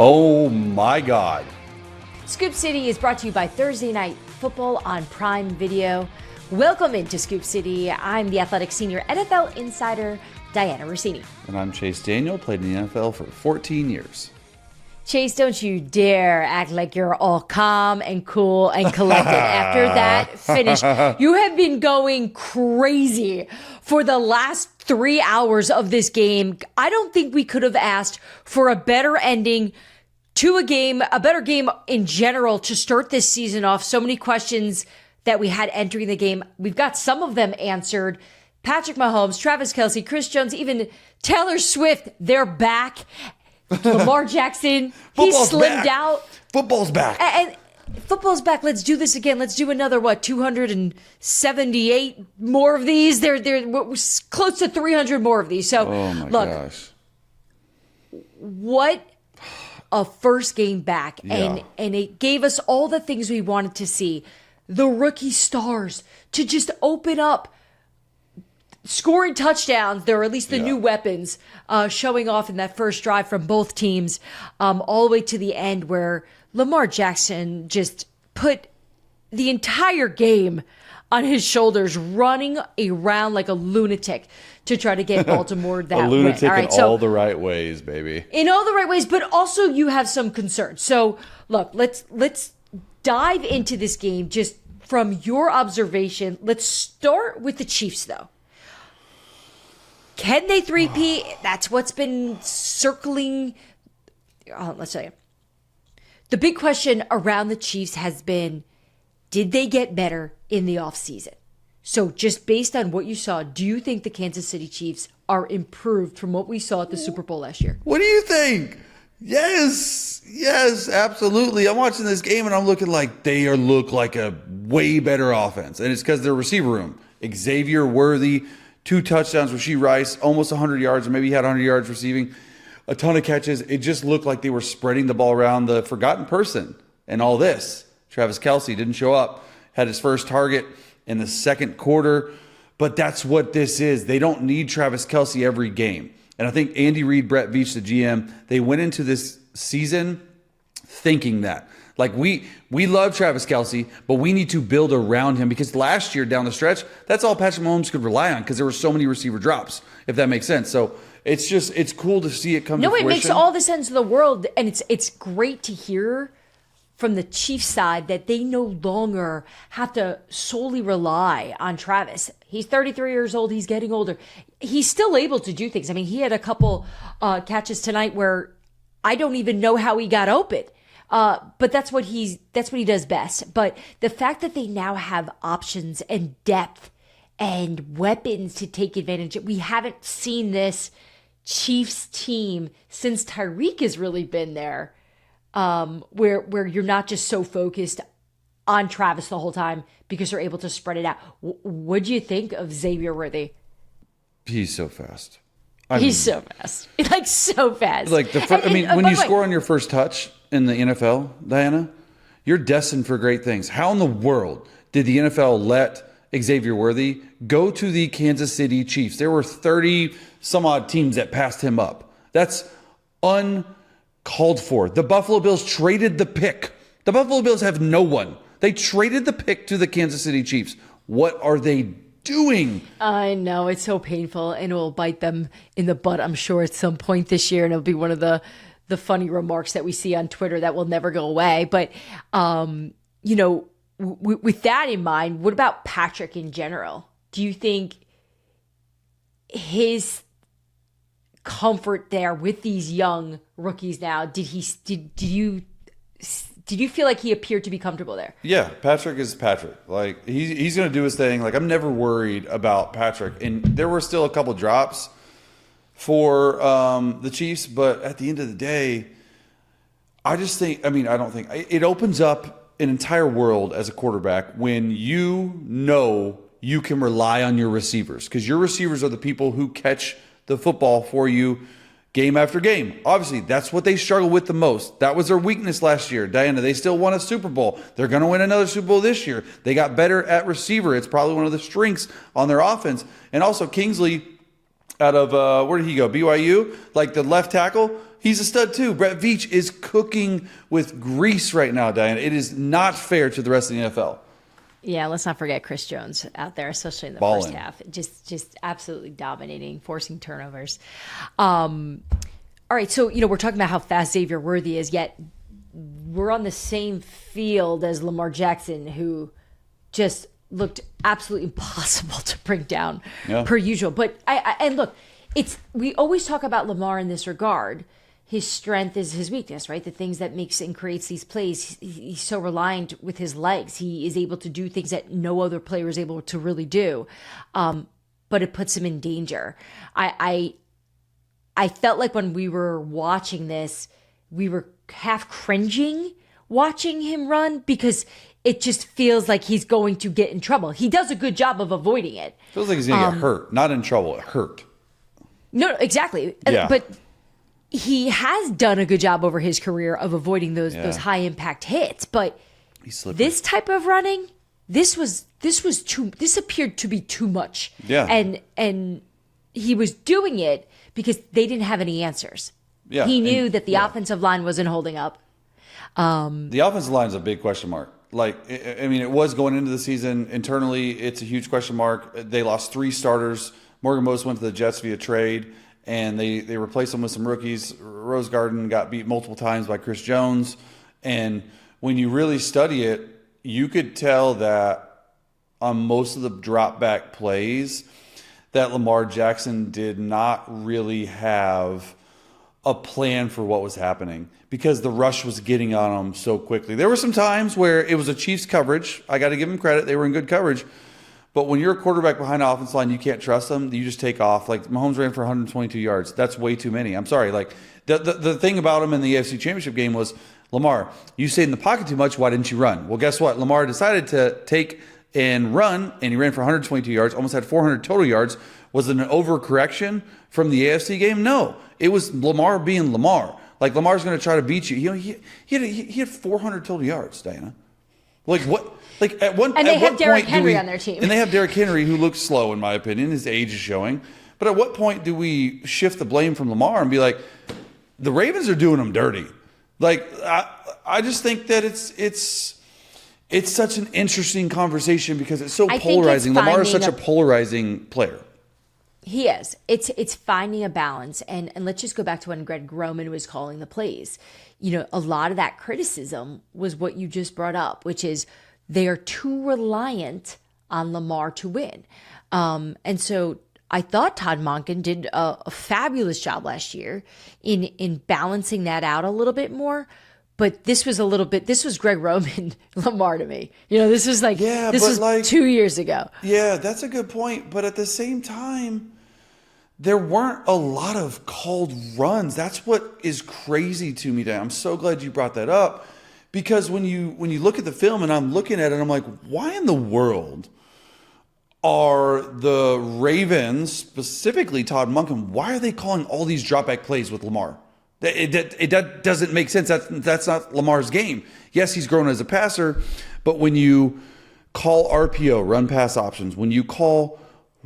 Oh my God. Scoop City is brought to you by Thursday Night Football on Prime Video. Welcome into Scoop City. I'm the Athletic Senior NFL Insider, Dianna Rossini. And I'm Chase Daniel, played in the NFL for 14 years. Chase, don't you dare act like you're all calm and cool and collected after that finish. You have been going crazy for the last 3 hours of this game. I don't think we could have asked for a better ending to a game, a better game in general to start this season off. So many questions that we had entering the game. We've got some of them answered. Patrick Mahomes, Travis Kelce, Chris Jones, even Taylor Swift, they're back. Lamar Jackson, he slimmed out. Football's back. And football's back. Let's do this again. Let's do another, 278 more of these? They're close to 300 more of these. So, oh my look, gosh. What a first game back. Yeah. And it gave us all the things we wanted to see. The rookie stars to just open up, scoring touchdowns, there are at least the new weapons showing off in that first drive from both teams, all the way to the end where Lamar Jackson just put the entire game on his shoulders, running around like a lunatic to try to get Baltimore that a lunatic win. All right, in all the right ways, baby. In all the right ways, but also you have some concerns. So look, let's dive into this game just from your observation. Let's start with the Chiefs, though. Can they three-peat? That's what's been circling. Let's say the big question around the Chiefs has been, did they get better in the offseason? So just based on what you saw, do you think the Kansas City Chiefs are improved from what we saw at the Super Bowl last year? What do you think? Yes, absolutely. I'm watching this game and I'm looking like they look like a way better offense. And it's because their receiver room, Xavier Worthy, 2 touchdowns, Rashee Rice, almost 100 yards, or maybe he had 100 yards receiving, a ton of catches. It just looked like they were spreading the ball around. The forgotten person and all this, Travis Kelce, didn't show up, had his first target in the second quarter. But that's what this is. They don't need Travis Kelce every game. And I think Andy Reid, Brett Veach, the GM, they went into this season thinking that. Like, we love Travis Kelce, but we need to build around him because last year down the stretch, that's all Patrick Mahomes could rely on because there were so many receiver drops, if that makes sense. So it's cool to see it come to fruition. No, it makes all the sense in the world, and it's great to hear from the Chiefs side that they no longer have to solely rely on Travis. He's 33 years old. He's getting older. He's still able to do things. I mean, he had a couple catches tonight where I don't even know how he got open. But that's what he does best. But the fact that they now have options and depth and weapons to take advantage of, we haven't seen this Chiefs team since Tyreek has really been there, where you're not just so focused on Travis the whole time because you're able to spread it out. What'd you think of Xavier Worthy? He's so fast. He's so fast. Like, so fast. Like when you score on your first touch in the NFL, Diana, you're destined for great things. How in the world did the NFL let Xavier Worthy go to the Kansas City Chiefs? There were 30 some odd teams that passed him up. That's uncalled for. The Buffalo Bills traded the pick. The Buffalo Bills have no one. They traded the pick to the Kansas City Chiefs. What are they doing? I know, it's so painful, and it will bite them in the butt, I'm sure, at some point this year, and it'll be one of the funny remarks that we see on Twitter that will never go away. But with that in mind, what about Patrick in general? Do you think his comfort there with these young rookies now, did you feel like he appeared to be comfortable there? Yeah, Patrick is Patrick. Like, he's going to do his thing. Like, I'm never worried about Patrick. And there were still a couple drops for the Chiefs, but at the end of the day, I don't think it opens up an entire world as a quarterback when you know you can rely on your receivers, because your receivers are the people who catch the football for you game after game. Obviously, that's what they struggle with the most. That was their weakness last year. Diana, they still won a Super Bowl. They're going to win another Super Bowl this year. They got better at receiver. It's probably one of the strengths on their offense. And also, Kingsley out of where did he go? BYU, like the left tackle. He's a stud too. Brett Veach is cooking with grease right now, Diana. It is not fair to the rest of the NFL. Yeah, let's not forget Chris Jones out there, especially in the Ballin'. first half. Just absolutely dominating, forcing turnovers. All right, so we're talking about how fast Xavier Worthy is, yet we're on the same field as Lamar Jackson, who just looked absolutely impossible to bring down per usual. But and look, we always talk about Lamar in this regard. His strength is his weakness, right? The things that makes and creates these plays. He's so reliant with his legs. He is able to do things that no other player is able to really do. But it puts him in danger. I felt like when we were watching this, we were half cringing watching him run because it just feels like he's going to get in trouble. He does a good job of avoiding it. Feels like he's going to get hurt. Not in trouble, hurt. No, exactly. Yeah. But he has done a good job over his career of avoiding those high impact hits. But this type of running, this appeared to be too much. Yeah. And he was doing it because they didn't have any answers. Yeah. He knew that the offensive line wasn't holding up. The offensive line is a big question mark. Like, I mean, it was going into the season. Internally, it's a huge question mark. They lost 3 starters. Morgan Moses went to the Jets via trade, and they replaced them with some rookies. Rose Garden got beat multiple times by Chris Jones. And when you really study it, you could tell that on most of the drop back plays that Lamar Jackson did not really have a plan for what was happening because the rush was getting on him so quickly. There were some times where it was a Chiefs coverage. I got to give them credit. They were in good coverage. But when you're a quarterback behind the offense line, you can't trust them. You just take off. Like Mahomes ran for 122 yards. That's way too many. I'm sorry. Like the thing about him in the AFC Championship game was, Lamar, you stayed in the pocket too much. Why didn't you run? Well, guess what? Lamar decided to take and run, and he ran for 122 yards, almost had 400 total yards. Was it an overcorrection from the AFC game? No. It was Lamar being Lamar. Like, Lamar's going to try to beat you. He had 400 total yards, Diana. Like, what? Like, at one point, and they have Derrick Henry on their team. And they have Derrick Henry, who looks slow, in my opinion. His age is showing. But at what point do we shift the blame from Lamar and be like, the Ravens are doing him dirty? Like, I just think that it's such an interesting conversation because it's so polarizing. Lamar is such a polarizing player. He is. It's finding a balance. And let's just go back to when Greg Roman was calling the plays. A lot of that criticism was what you just brought up, which is they are too reliant on Lamar to win. And so I thought Todd Monken did a fabulous job last year in balancing that out a little bit more. But this was Greg Roman, Lamar to me. This was like 2 years ago. Yeah, that's a good point. But at the same time, there weren't a lot of called runs. That's what is crazy to me, Dan. I'm so glad you brought that up. Because when you look at the film and I'm looking at it, I'm like, why in the world are the Ravens, specifically Todd Monken, why are they calling all these dropback plays with Lamar? That doesn't make sense. That's not Lamar's game. Yes, he's grown as a passer, but when you call RPO, run pass options, when you call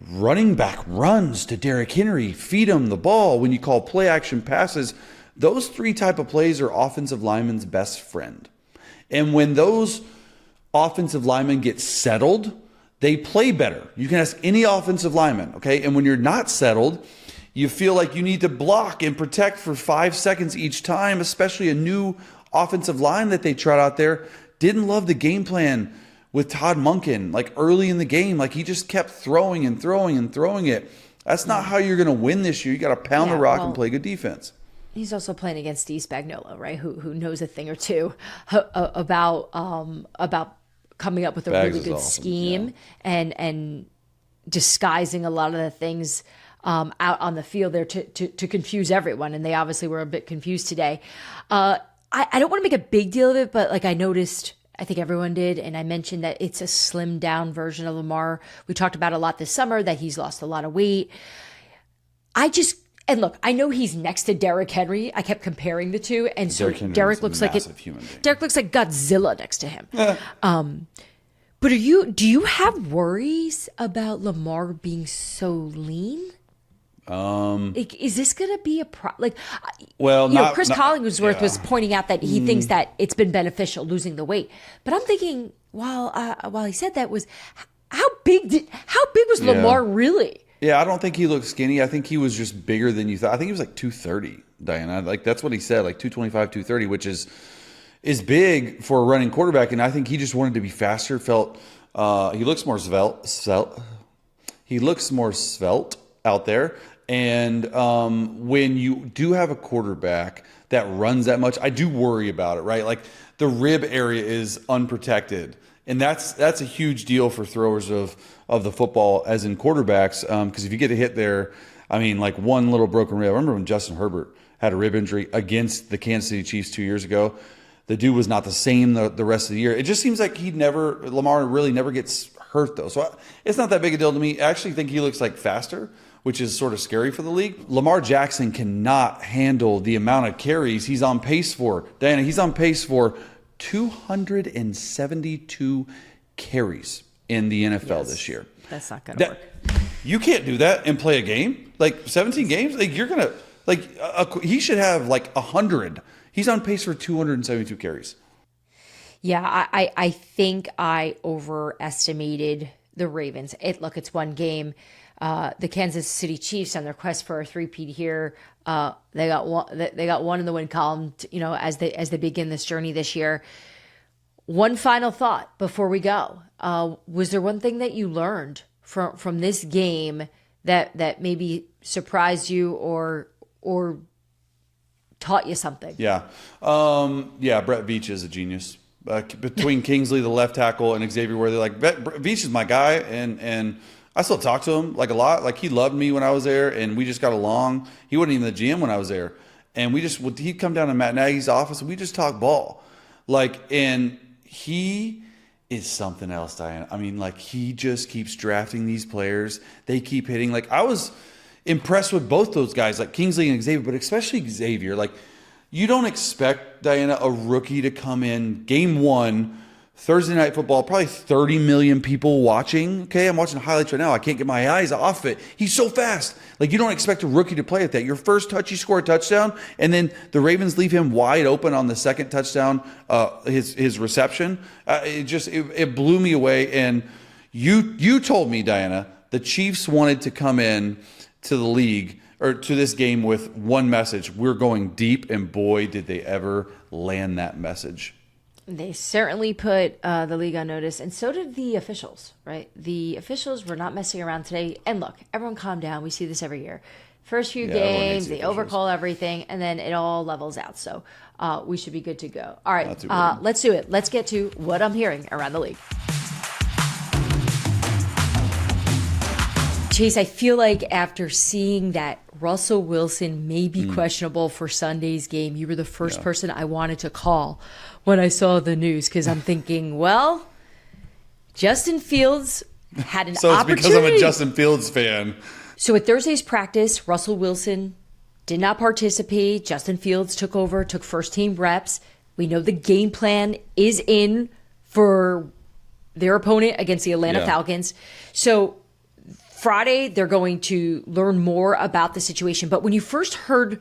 running back runs to Derrick Henry, feed him the ball, when you call play action passes, those 3 type of plays are offensive linemen's best friend. And when those offensive linemen get settled, they play better. You can ask any offensive lineman, okay? And when you're not settled, you feel like you need to block and protect for 5 seconds each time, especially a new offensive line that they tried out there. Didn't love the game plan with Todd Monken, like early in the game. Like, he just kept throwing and throwing and throwing it. That's not how you're going to win this year. You got to pound the rock and play good defense. He's also playing against Steve Spagnuolo, right? Who knows a thing or two about coming up with a really good scheme and disguising a lot of the things out on the field there to confuse everyone. And they obviously were a bit confused today. I don't want to make a big deal of it, but like I noticed, I think everyone did, and I mentioned that it's a slimmed down version of Lamar. We talked about a lot this summer that he's lost a lot of weight. And look, I know he's next to Derrick Henry. I kept comparing the two, and so Derrick looks like Derrick looks like Godzilla next to him. But do you have worries about Lamar being so lean? Is this going to be a Well, Chris Collingsworth was pointing out that he thinks that it's been beneficial losing the weight, but I'm thinking while he said that was how big was Lamar really? Yeah, I don't think he looked skinny. I think he was just bigger than you thought. I think he was like 230, Diana. Like that's what he said, like 225, 230, which is big for a running quarterback. And I think he just wanted to be faster. He looks more svelte. He looks more svelte out there. And when you do have a quarterback that runs that much, I do worry about it, right? Like the rib area is unprotected. And that's a huge deal for throwers of the football, as in quarterbacks, because if you get a hit there, I mean, like one little broken rib. I remember when Justin Herbert had a rib injury against the Kansas City Chiefs 2 years ago. The dude was not the same the rest of the year. It just seems like Lamar really never gets hurt, though. So it's not that big a deal to me. I actually think he looks like faster, which is sort of scary for the league. Lamar Jackson cannot handle the amount of carries he's on pace for. Diana, he's on pace for 272 carries in the NFL this year. That's not going to work. You can't do that and play a game. Like 17 games, like you're going to he should have like 100. He's on pace for 272 carries. Yeah, I think I overestimated the Ravens. It's one game. The Kansas City Chiefs on their quest for a three-peat here. They got one in the win column, as they begin this journey this year. One final thought before we go. Was there one thing that you learned from this game that maybe surprised you or taught you something? Yeah. Brett Veach is a genius. Between Kingsley, the left tackle, and Xavier Worthy, like Veach is my guy, and I still talk to him like a lot. Like he loved me when I was there, and we just got along. He wasn't even the GM when I was there, and he'd come down to Matt Nagy's office and we just talk ball. And he is something else, Diana. I mean, like he just keeps drafting these players. They keep hitting. Like I was impressed with both those guys, like Kingsley and Xavier, but especially Xavier. Like you don't expect, Diana, a rookie to come in game one. Thursday Night Football, probably 30 million people watching. Okay, I'm watching highlights right now. I can't get my eyes off it. He's so fast. Like, you don't expect a rookie to play at that. Your first touch, you score a touchdown, and then the Ravens leave him wide open on the second touchdown, his reception. It blew me away. And you told me, Diana, the Chiefs wanted to come in to the league or to this game with one message. We're going deep, and boy, did they ever land that message. They certainly put the league on notice, and so did the officials, right? The officials were not messing around today. And look, everyone calm down. We see this every year. First few games, they overcall everything, and then it all levels out. So we should be good to go. All right, let's do it. Let's get to what I'm hearing around the league. Chase, I feel like after seeing that Russell Wilson may be questionable for Sunday's game, you were the first person I wanted to call when I saw the news, because I'm thinking, well, Justin Fields had an opportunity. So it's because I'm a Justin Fields fan. So at Thursday's practice, Russell Wilson did not participate. Justin Fields took over, took first-team reps. We know the game plan is in for their opponent against the Atlanta Falcons. So Friday, they're going to learn more about the situation. But when you first heard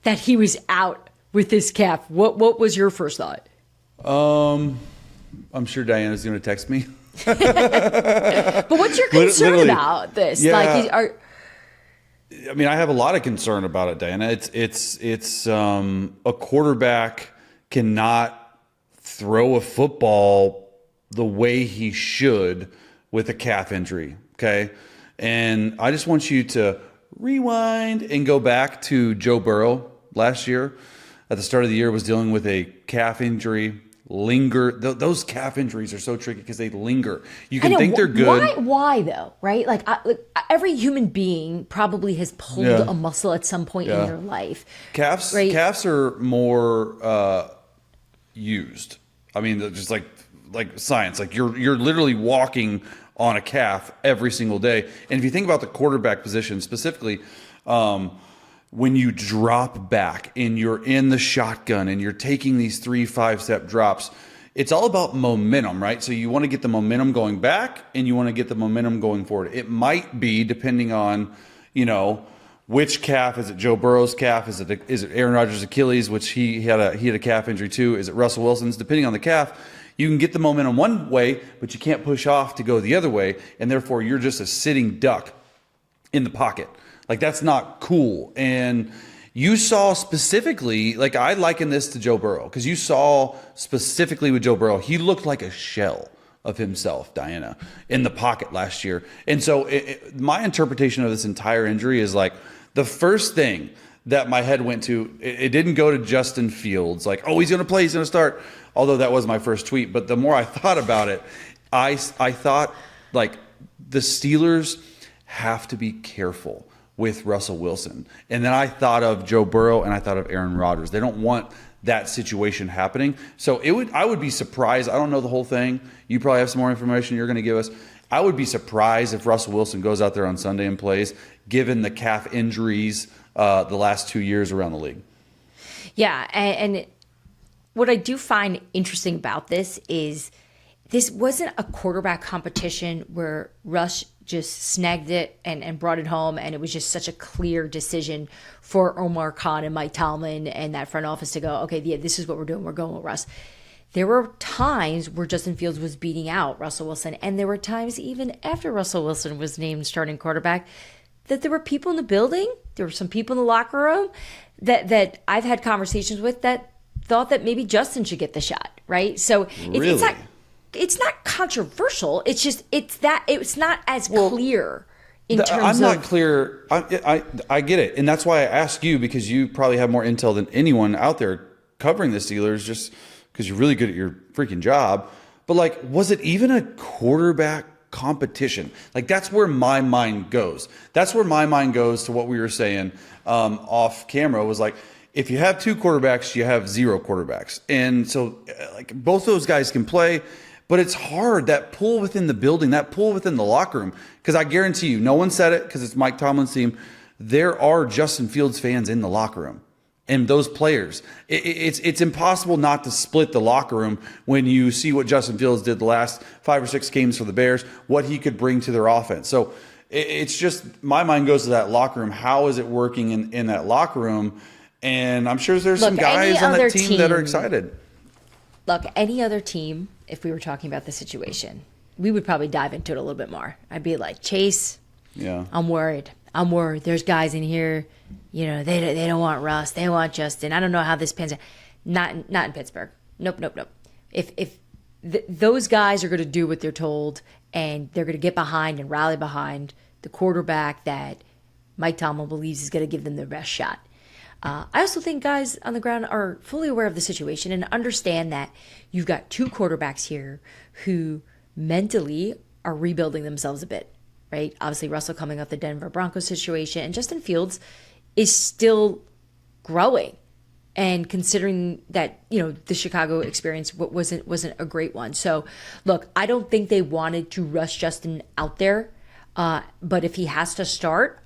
that he was out with this calf, what was your first thought? I'm sure Diana's going to text me. But what's your concern about this? Yeah. I mean, I have a lot of concern about it, Diana. It's a quarterback cannot throw a football the way he should with a calf injury. Okay. And I just want you to rewind and go back to Joe Burrow last year. At the start of the year, was dealing with a calf injury. Those calf injuries are so tricky because they linger. You can think they're good. Why though? Right? Like every human being probably has pulled a muscle at some point in their life. Calves are more used. I mean, just like science. Like you're literally walking on a calf every single day. And if you think about the quarterback position specifically, when you drop back and you're in the shotgun and you're taking these 3-5 step drops, it's all about momentum, right? So you want to get the momentum going back and you want to get the momentum going forward. It might be, depending on, which calf? Is it Joe Burrow's calf? Is it Aaron Rodgers' Achilles, which he had a calf injury too? Is it Russell Wilson's? Depending on the calf, you can get the momentum one way, but you can't push off to go the other way, and therefore you're just a sitting duck in the pocket. Like, that's not cool. And you saw specifically, like, I liken this to Joe Burrow, because you saw specifically with Joe Burrow, he looked like a shell of himself, Dianna, in the pocket last year. And so my interpretation of this entire injury is like, the first thing that my head went to, it didn't go to Justin Fields, like, oh, he's going to play, he's going to start, although that was my first tweet. But the more I thought about it, I thought, like, the Steelers have to be careful with Russell Wilson. And then I thought of Joe Burrow and I thought of Aaron Rodgers. They don't want that situation happening. So I would be surprised. I don't know the whole thing. You probably have some more information you're going to give us. I would be surprised if Russell Wilson goes out there on Sunday and plays, given the calf injuries the last 2 years around the league. Yeah, and what I do find interesting about this is this wasn't a quarterback competition where Russ just snagged it and brought it home, and it was just such a clear decision for Omar Khan and Mike Tomlin and that front office to go, okay, yeah, this is what we're doing. We're going with Russ. There were times where Justin Fields was beating out Russell Wilson, and there were times even after Russell Wilson was named starting quarterback that there were people in the building, there were some people in the locker room that I've had conversations with that thought that maybe Justin should get the shot, right? So Really? It's not controversial. It's just it's not as clear in terms of. I'm not clear. I get it, and that's why I ask you, because you probably have more intel than anyone out there covering the Steelers, just because you're really good at your freaking job. But, like, was it even a quarterback competition? Like, that's where my mind goes. That's where my mind goes to what we were saying off camera, was like, if you have two quarterbacks, you have zero quarterbacks. And so, like, both those guys can play, but it's hard, that pull within the building, that pull within the locker room. Because I guarantee you, no one said it because it's Mike Tomlin's team, there are Justin Fields fans in the locker room. And those players, it's impossible not to split the locker room when you see what Justin Fields did the last 5 or 6 games for the Bears, what he could bring to their offense. So it's just, my mind goes to that locker room. How is it working in that locker room? And I'm sure there's some guys on that team that are excited. Look, any other team, if we were talking about the situation, we would probably dive into it a little bit more. I'd be like, Chase, yeah, I'm worried. There's guys in here, you know, they don't want Russ. They want Justin. I don't know how this pans out. Not in Pittsburgh. Nope. If those guys are going to do what they're told, and they're going to get behind and rally behind the quarterback that Mike Tomlin believes is going to give them their best shot. I also think guys on the ground are fully aware of the situation and understand that you've got two quarterbacks here who mentally are rebuilding themselves a bit, right? Obviously, Russell coming off the Denver Broncos situation, and Justin Fields is still growing. And considering that, you know, the Chicago experience wasn't a great one. So, look, I don't think they wanted to rush Justin out there. But if he has to start,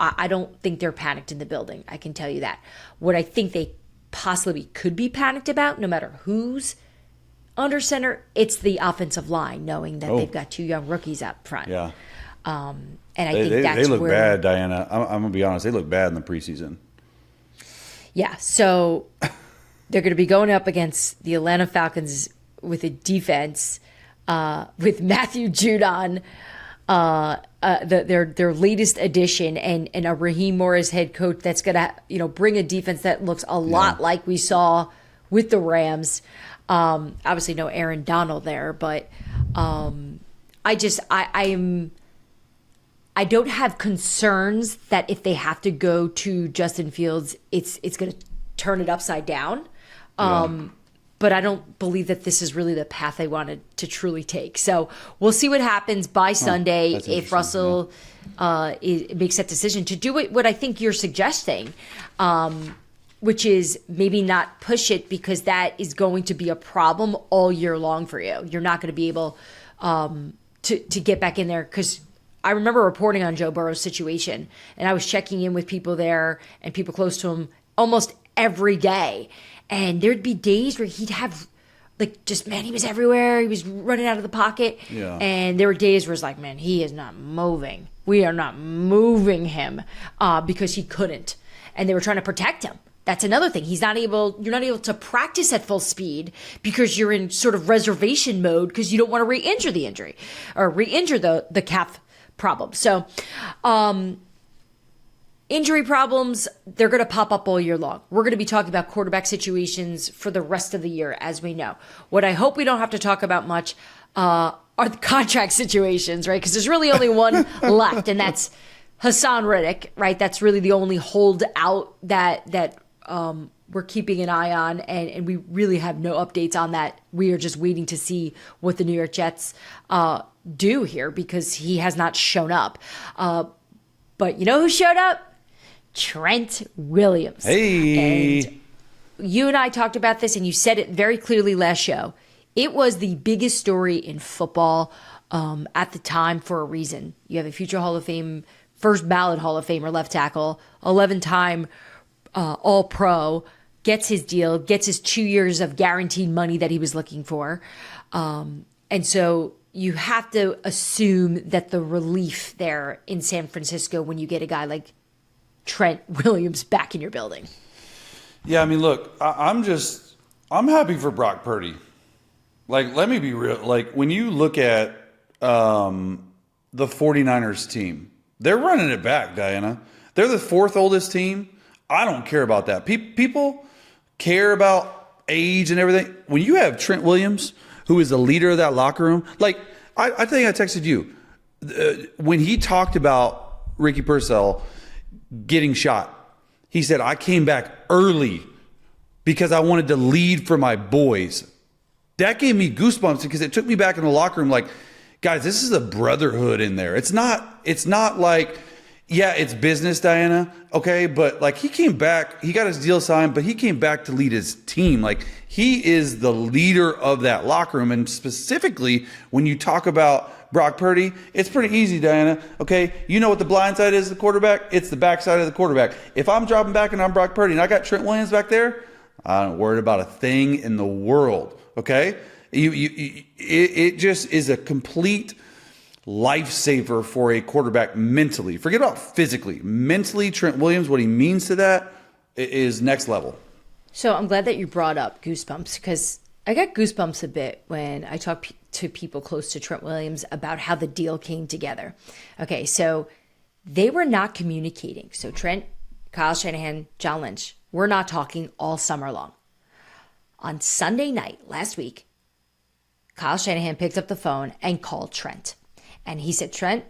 I don't think they're panicked in the building. I can tell you that. What I think they possibly could be panicked about, no matter who's under center, it's the offensive line, knowing that they've got two young rookies up front. Yeah. And I think that's they look where, bad, Dianna. I'm going to be honest. They look bad in the preseason. Yeah. So they're going to be going up against the Atlanta Falcons with a defense with Matthew Judon, their latest addition, and a Raheem Morris head coach that's going to bring a defense that looks a lot like we saw with the Rams. Obviously, no Aaron Donald there, but I don't have concerns that if they have to go to Justin Fields, it's going to turn it upside down. But I don't believe that this is really the path they wanted to truly take. So we'll see what happens by Sunday if Russell makes that decision to do what I think you're suggesting, which is maybe not push it, because that is going to be a problem all year long for you. You're not going to be able to get back in there, because I remember reporting on Joe Burrow's situation, and I was checking in with people there and people close to him almost every day. And there'd be days where he'd have like just, man, he was everywhere. He was running out of the pocket. Yeah. And there were days where it's like, man, he is not moving. We are not moving him because he couldn't. And they were trying to protect him. That's another thing. You're not able to practice at full speed because you're in sort of reservation mode because you don't want to re-injure the injury or re-injure the calf problem. So, injury problems, they're going to pop up all year long. We're going to be talking about quarterback situations for the rest of the year, as we know. What I hope we don't have to talk about much are the contract situations, right? Because there's really only one left, and that's Hassan Riddick, right? That's really the only holdout that we're keeping an eye on, and we really have no updates on that. We are just waiting to see what the New York Jets do here because he has not shown up. But you know who showed up? Trent Williams. Hey. And you and I talked about this, and you said it very clearly last show. It was the biggest story in football at the time for a reason. You have a future Hall of Fame, first ballot Hall of Famer left tackle, 11-time All-Pro, gets his deal, gets his 2 years of guaranteed money that he was looking for. And so you have to assume that the relief there in San Francisco when you get a guy like Trent Williams back in your building. Yeah, I mean, look, I'm happy for Brock Purdy. Like, let me be real. Like, when you look at the 49ers team, they're running it back, Diana. They're the fourth oldest team. I don't care about that. People care about age and everything. When you have Trent Williams, who is the leader of that locker room, like, I think I texted you. When he talked about Ricky Purcell getting shot, he said, I came back early because I wanted to lead for my boys. That gave me goosebumps because it took me back in the locker room like, guys, this is a brotherhood in there. It's not like, yeah, it's business, Diana, okay? But like he came back, he got his deal signed, but he came back to lead his team. Like he is the leader of that locker room. And specifically, when you talk about Brock Purdy, it's pretty easy, Diana, okay? You know what the blind side is of the quarterback? It's the backside of the quarterback. If I'm dropping back and I'm Brock Purdy and I got Trent Williams back there, I'm not worried about a thing in the world, okay? It just is a complete lifesaver for a quarterback mentally. Forget about physically. Mentally, Trent Williams, what he means to that is next level. So I'm glad that you brought up goosebumps because I got goosebumps a bit when I talk to people close to Trent Williams about how the deal came together. Okay, so they were not communicating. So Trent, Kyle Shanahan, John Lynch, we're not talking all summer long. On Sunday night last week, Kyle Shanahan picked up the phone and called Trent. And he said, Trent,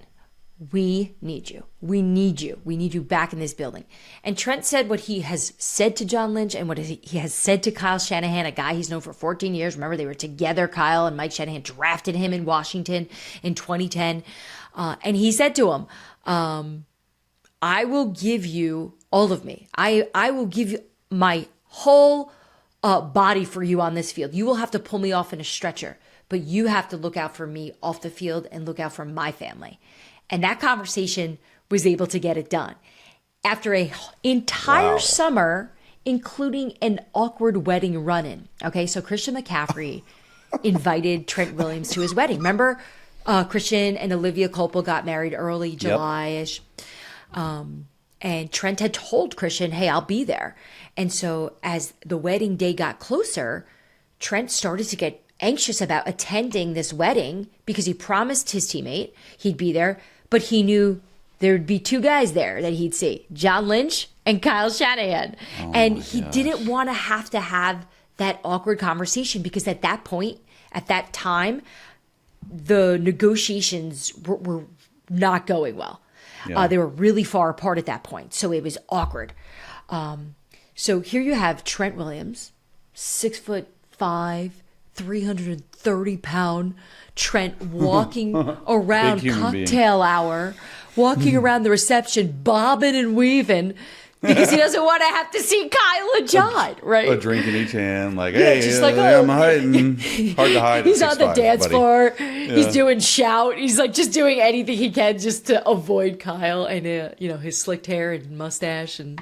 we need you. We need you. We need you back in this building. And Trent said what he has said to John Lynch and what he has said to Kyle Shanahan, a guy he's known for 14 years. Remember, they were together. Kyle and Mike Shanahan drafted him in Washington in 2010. And he said to him, I will give you all of me. I will give you my whole body for you on this field. You will have to pull me off in a stretcher, but you have to look out for me off the field and look out for my family. And that conversation was able to get it done. After an entire summer, including an awkward wedding run-in. Okay, so Christian McCaffrey invited Trent Williams to his wedding. Remember, Christian and Olivia Culpo got married early, July-ish. And Trent had told Christian, hey, I'll be there. And so as the wedding day got closer, Trent started to get anxious about attending this wedding because he promised his teammate he'd be there, but he knew there'd be two guys there that he'd see, John Lynch and Kyle Shanahan. And he didn't want to have that awkward conversation because at that point, at that time, the negotiations were not going well. Yeah. They were really far apart at that point, so it was awkward. So here you have Trent Williams, 6'5", 330-pound Trent walking around cocktail hour, walking around the reception, bobbing and weaving because he doesn't want to have to see Kyle and John, right? A drink in each hand, like, hey, just like, I'm hiding. Hard to hide. He's on the dance floor. Yeah. He's doing shout. He's like just doing anything he can just to avoid Kyle and his slicked hair and mustache and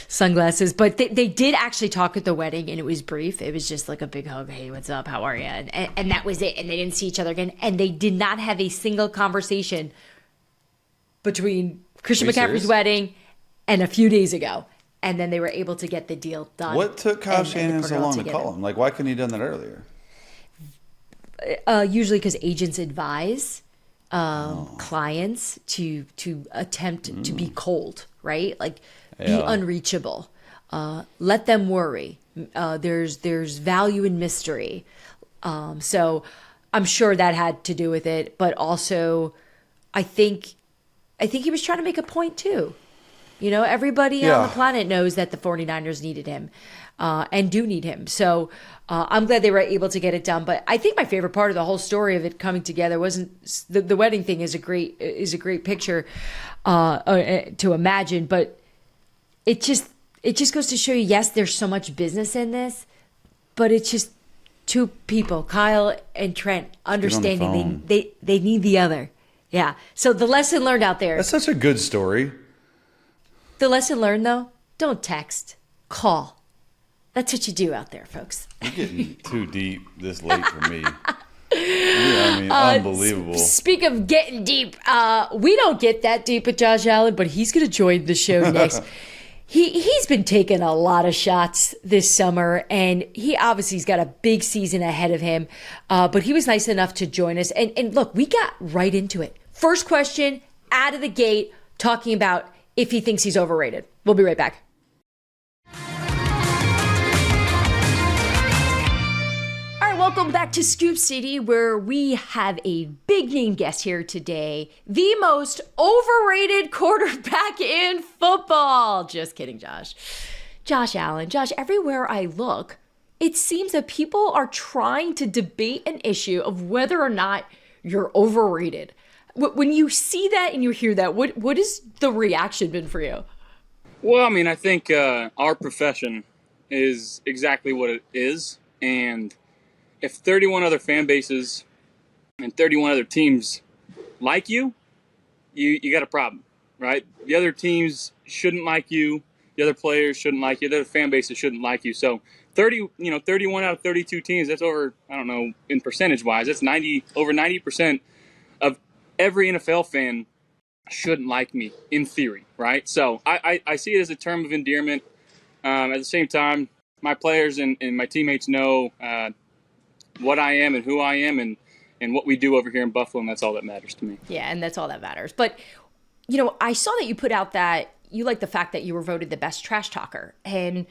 sunglasses. But they did actually talk at the wedding, and it was brief. It was just like a big hug. Hey, what's up? How are you? And that was it. And they didn't see each other again. And they did not have a single conversation between Christian McCaffrey's wedding and a few days ago. And then they were able to get the deal done. What took Kyle Shanahan so long to call him? Like, why couldn't he have done that earlier? Usually because agents advise clients to attempt to be cold, right? Like, be unreachable. Let them worry. There's value in mystery. So I'm sure that had to do with it. But also, I think he was trying to make a point too. Everybody on the planet knows that the 49ers needed him and do need him. So I'm glad they were able to get it done. But I think my favorite part of the whole story of it coming together wasn't the wedding thing is a great picture to imagine. But it just goes to show you, yes, there's so much business in this, but it's just two people, Kyle and Trent, understanding they need the other. Yeah. So the lesson learned out there. That's such a good story. The lesson learned, though, don't text, call. That's what you do out there, folks. You're getting too deep this late for me. Unbelievable. Speak of getting deep, we don't get that deep with Josh Allen, but he's going to join the show next. He's been taking a lot of shots this summer, and he obviously has got a big season ahead of him. But he was nice enough to join us. And look, we got right into it. First question, out of the gate, talking about if he thinks he's overrated. We'll be right back. All right, welcome back to Scoop City, where we have a big name guest here today, the most overrated quarterback in football. Just kidding, Josh. Josh Allen. Josh, everywhere I look, it seems that people are trying to debate an issue of whether or not you're overrated. When you see that and you hear that, what has the reaction been for you? Well, I think our profession is exactly what it is. And if 31 other fan bases and 31 other teams like you got a problem, right? The other teams shouldn't like you. The other players shouldn't like you. The other fan bases shouldn't like you. So 31 out of 32 teams, that's over, I don't know, in percentage-wise, that's over 90% of every NFL fan shouldn't like me, in theory, right? So I see it as a term of endearment. At the same time, my players and my teammates know what I am and who I am and what we do over here in Buffalo, and that's all that matters to me. Yeah, and that's all that matters. But, I saw that you put out that you like the fact that you were voted the best trash talker. And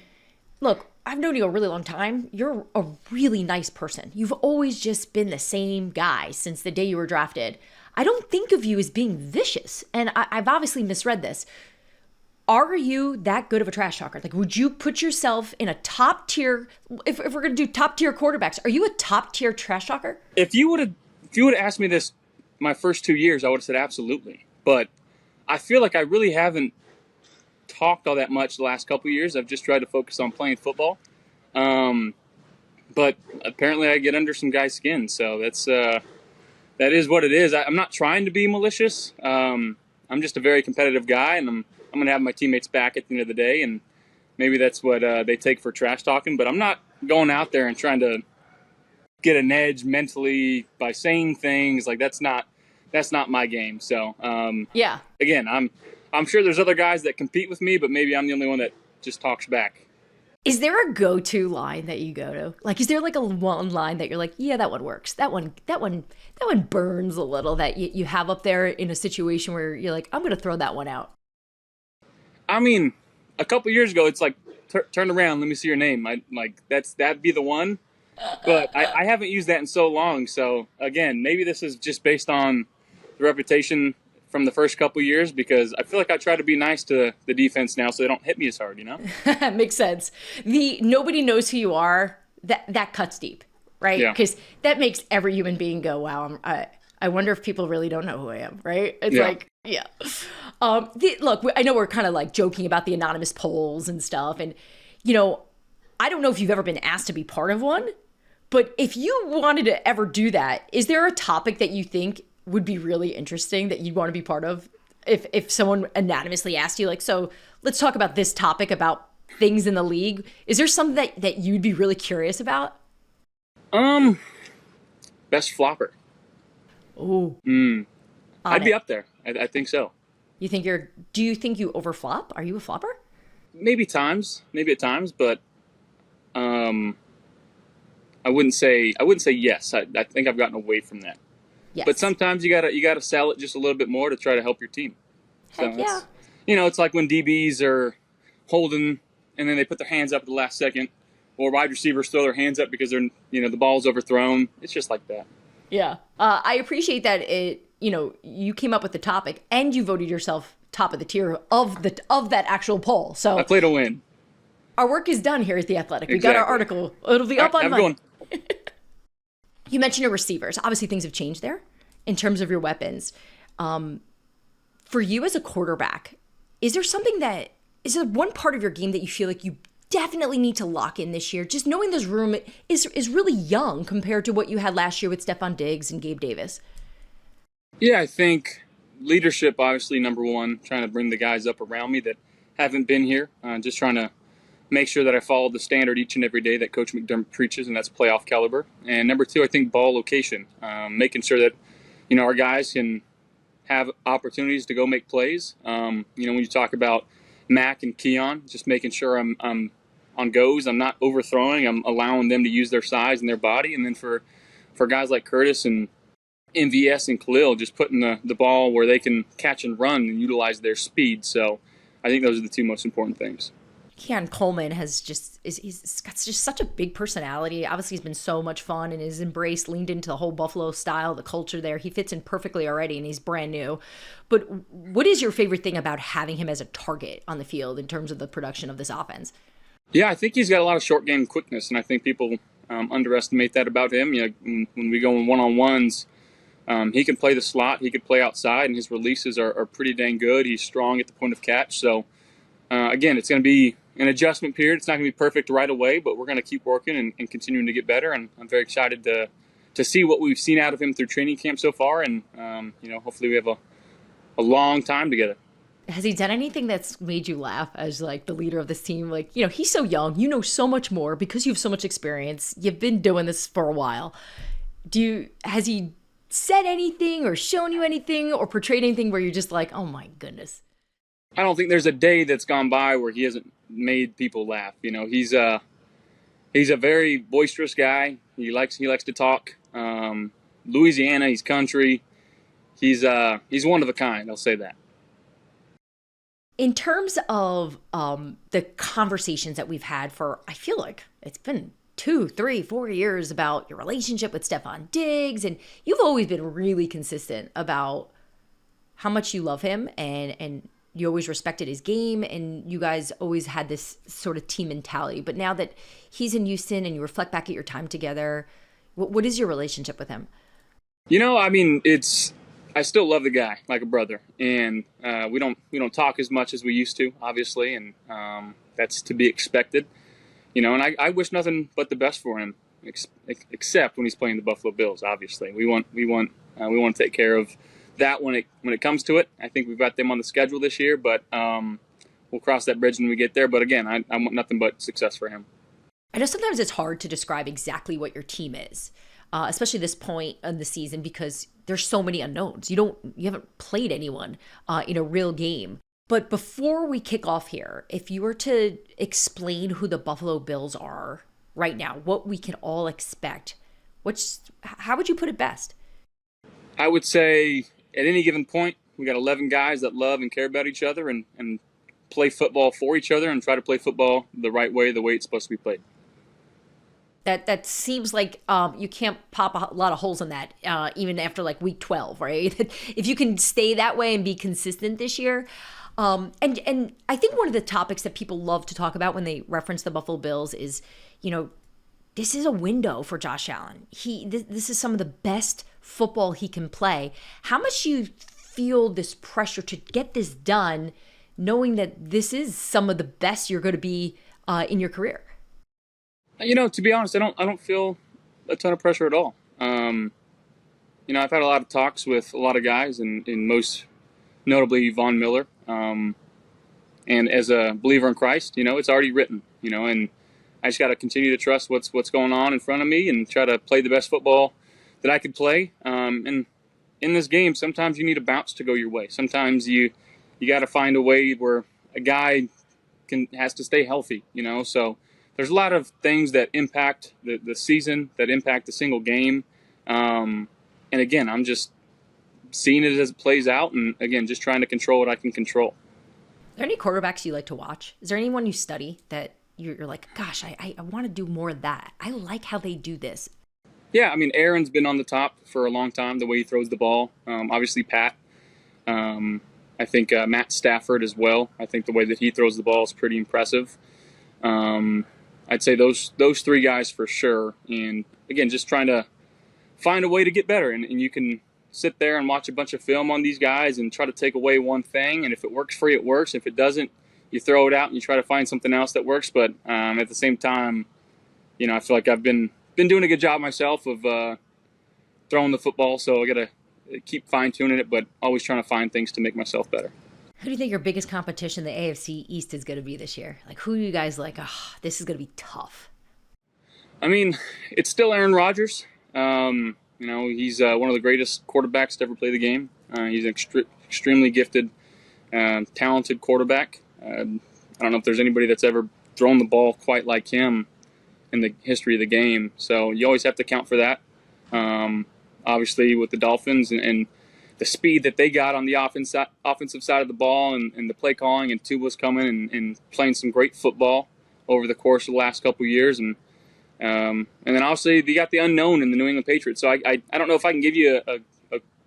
look, I've known you a really long time. You're a really nice person. You've always just been the same guy since the day you were drafted. I don't think of you as being vicious, and I've obviously misread this. Are you that good of a trash talker? Like, would you put yourself in a top tier, if we're going to do top tier quarterbacks, are you a top tier trash talker? If you would have asked me this my first 2 years, I would have said absolutely. But I feel like I really haven't talked all that much the last couple of years. I've just tried to focus on playing football. But apparently I get under some guys' skin, so that is what it is. I'm not trying to be malicious. I'm just a very competitive guy, and I'm going to have my teammates back at the end of the day, and maybe that's what they take for trash talking. But I'm not going out there and trying to get an edge mentally by saying things. Like, that's not my game. So, again, I'm sure there's other guys that compete with me, but maybe I'm the only one that just talks back. Is there a go-to line that you go to? Like, is there like a one line that you're like, yeah, that one works. That one burns a little, that you have up there in a situation where you're like, I'm going to throw that one out? A couple years ago, it's like, turn around, let me see your name. That'd be the one. But I haven't used that in so long. So again, maybe this is just based on the reputation from the first couple years, because I feel like I try to be nice to the defense now so they don't hit me as hard, Makes sense. The nobody knows who you are, that cuts deep, right? Yeah. Because that makes every human being go, wow, I wonder if people really don't know who I am, right? It's like, Yeah. Look, I know we're kind of like joking about the anonymous polls and stuff. And, I don't know if you've ever been asked to be part of one, but if you wanted to ever do that, is there a topic that you think would be really interesting that you'd want to be part of? If someone anonymously asked you, like, so let's talk about this topic about things in the league. Is there something that you'd be really curious about? Best flopper. Oh, I'd be up there. I think so. Do you think you overflop? Are you a flopper? Maybe at times, but I wouldn't say yes. I think I've gotten away from that. Yes. But sometimes you gotta sell it just a little bit more to try to help your team. Heck yeah. It's like when DBs are holding and then they put their hands up at the last second, or wide receivers throw their hands up because they're the ball's overthrown. It's just like that. Yeah. I appreciate that you came up with the topic and you voted yourself top of the tier of that actual poll. So I play to win. Our work is done here at The Athletic. We Exactly. got our article. It'll be up on Monday. You mentioned your receivers. Obviously, things have changed there in terms of your weapons. For you as a quarterback, is there one part of your game that you feel like you definitely need to lock in this year? Just knowing this room is really young compared to what you had last year with Stephon Diggs and Gabe Davis. Yeah, I think leadership, obviously, number one, trying to bring the guys up around me that haven't been here, just trying to make sure that I follow the standard each and every day that Coach McDermott preaches, and that's playoff caliber. And number two, I think ball location, making sure that, our guys can have opportunities to go make plays. When you talk about Mac and Keon, just making sure I'm on goes, I'm not overthrowing, I'm allowing them to use their size and their body. And then for guys like Curtis and MVS and Khalil, just putting the ball where they can catch and run and utilize their speed. So I think those are the two most important things. Keon Coleman he's got just such a big personality. Obviously, he's been so much fun and has leaned into the whole Buffalo style, the culture there. He fits in perfectly already, and he's brand new. But what is your favorite thing about having him as a target on the field in terms of the production of this offense? Yeah, I think he's got a lot of short game quickness, and I think people underestimate that about him. When we go in one-on-ones, he can play the slot, he could play outside, and his releases are pretty dang good. He's strong at the point of catch. So, again, it's going to be an adjustment period. It's not going to be perfect right away, but we're going to keep working and continuing to get better. And I'm very excited to see what we've seen out of him through training camp so far. And, hopefully we have a long time together. Has he done anything that's made you laugh as like the leader of this team? Like, he's so young, know so much more because you have so much experience. You've been doing this for a while. Has he said anything or shown you anything or portrayed anything where you're just like, oh my goodness? I don't think there's a day that's gone by where he hasn't made people laugh. He's a very boisterous guy. He likes to talk. Louisiana, he's country. He's one of a kind. I'll say that. In terms of the conversations that we've had I feel like it's been 2, 3, 4 years about your relationship with Stephon Diggs, and you've always been really consistent about how much you love him and you always respected his game, and you guys always had this sort of team mentality. But now that he's in Houston and you reflect back at your time together, what is your relationship with him? I still love the guy like a brother, and we don't talk as much as we used to, obviously, and that's to be expected. And I wish nothing but the best for him, except when he's playing the Buffalo Bills. Obviously, we want to take care of that when it comes to it. I think we've got them on the schedule this year, but we'll cross that bridge when we get there. But again, I want nothing but success for him. I know sometimes it's hard to describe exactly what your team is, especially this point in the season because there's so many unknowns. You haven't played anyone in a real game. But before we kick off here, if you were to explain who the Buffalo Bills are right now, what we can all expect, how would you put it best? I would say at any given point, we got 11 guys that love and care about each other and play football for each other and try to play football the right way, the way it's supposed to be played. That seems like you can't pop a lot of holes in that even after like week 12, right? If you can stay that way and be consistent this year. And I think one of the topics that people love to talk about when they reference the Buffalo Bills is, this is a window for Josh Allen. This is some of the best football he can play. How much you feel this pressure to get this done, knowing that this is some of the best you're going to be in your career? To be honest, I don't feel a ton of pressure at all. I've had a lot of talks with a lot of guys, and most notably Von Miller. And as a believer in Christ, it's already written, and I just got to continue to trust what's going on in front of me and try to play the best football that I could play. And in this game, sometimes you need a bounce to go your way. Sometimes you got to find a way where a guy has to stay healthy, So there's a lot of things that impact the season, that impact the single game. And again, I'm just seeing it as it plays out, and again, just trying to control what I can control. Are there any quarterbacks you like to watch? Is there anyone you study that you're like, gosh, I want to do more of that? I like how they do this. Yeah, Aaron's been on the top for a long time, the way he throws the ball. Obviously, Pat. I think Matt Stafford as well. I think the way that he throws the ball is pretty impressive. I'd say those three guys for sure. And again, just trying to find a way to get better. And you can sit there and watch a bunch of film on these guys and try to take away one thing. And if it works for you, it works. If it doesn't, you throw it out and you try to find something else that works. But at the same time, I feel like I've been doing a good job myself of throwing the football. So I got to keep fine-tuning it, but always trying to find things to make myself better. Who do you think your biggest competition in the AFC East is going to be this year? Like, who are you guys like, this is going to be tough? It's still Aaron Rodgers. He's one of the greatest quarterbacks to ever play the game. He's an extremely gifted, talented quarterback. I don't know if there's anybody that's ever thrown the ball quite like him in the history of the game. So you always have to account for that. Obviously, with the Dolphins and the speed that they got on the offensive side of the ball and the play calling, and Tuba's coming and playing some great football over the course of the last couple of years. And then obviously you got the unknown in the New England Patriots. So I don't know if I can give you a